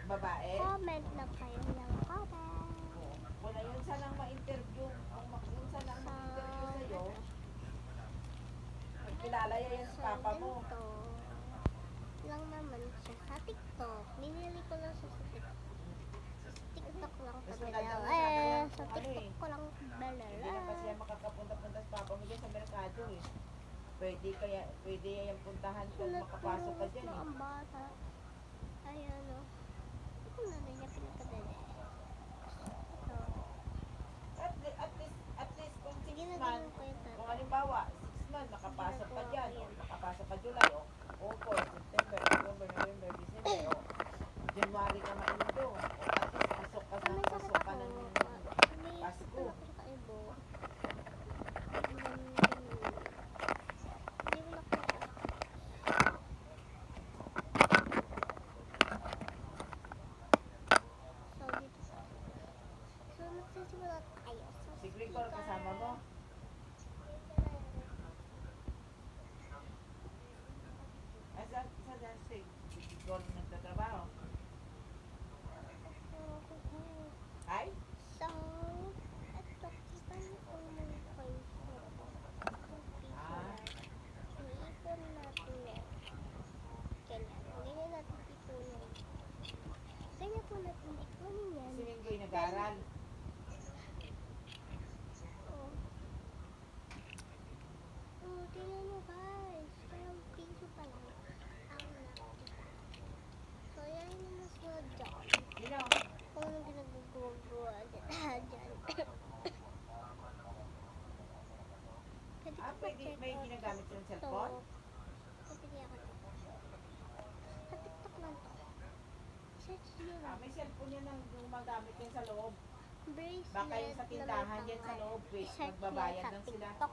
Babae? Comment na kayo ng comment. Oo. Wala yun sanang ma-interview. Yun sanang ma-interview sa'yo. Kilala yan sa papa mo. Ganito lang naman siya sa TikTok. Binili ko lang siya sa TikTok. TikTok lang Mas padala. maganda mo sana yan Sa kung ano TikTok eh. ko lang padala. Hindi na kasi yan makakapunta-punta sa papa mo dyan sa merkado eh. Pwede yung puntahan kung makapasok ka dyan na eh. ang bata. Ayan o. Ito na rin niya pinakadali. Ito. At least kung 6 Sige na months, ganun ko yung kung tatay. halimbawa 6 months makapasok ka dyan, o makapasok ka July, o August, September, October, November, December, o January ka maindo, o at least pasok ka May sakit pasok ka ako. ng May Pasko. sakit ako sa kaibo. Hindi mo nakita. So, dito pa. So, magsisimula tayo sa Si Gregor kasama mo. Ay, sa dyan si Gregor nagtatrabaho. Ay? So, ito, kita niyo kung may peso. Kung piso Ah. lang. Iipon natin yan. Ganyan. Ganyan natin ipunin. Ganyan po natin ipunin yan. Si Minggoy nag-aaral. Oh. Oh, tingnan nyo guys. Parang piso pa lang. Ang laki. So, yan yung nasunod dyan. Sino? Kung anong ginagawa dyan. Pwede ko Pwede, check may out ginagamit yung sa cellphone? TikTok. Pwede ako dito. Sa TikTok lang to. Search nyo lang. May cellphone yan ang gumagamit yan sa loob. Bracelet Baka yung sa tindahan yan sa loob, search magbabayad nyo sa lang sila. TikTok.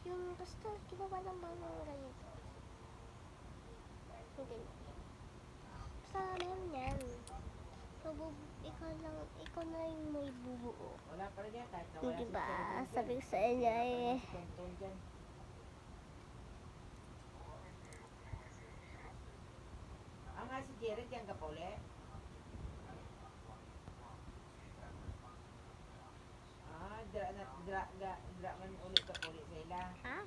Yung basta ginawa ng mga ganito. Yung ganyan. Basta meron yan. So, ikaw na yung may bubuo. Wala pa rin yan, kahit na wala Diba? si Sir Sabi ko sa inyo eh. Si Tonton dyan. Nga si Jared yan kapole. Dra man ulit kapole sa ila. Ha?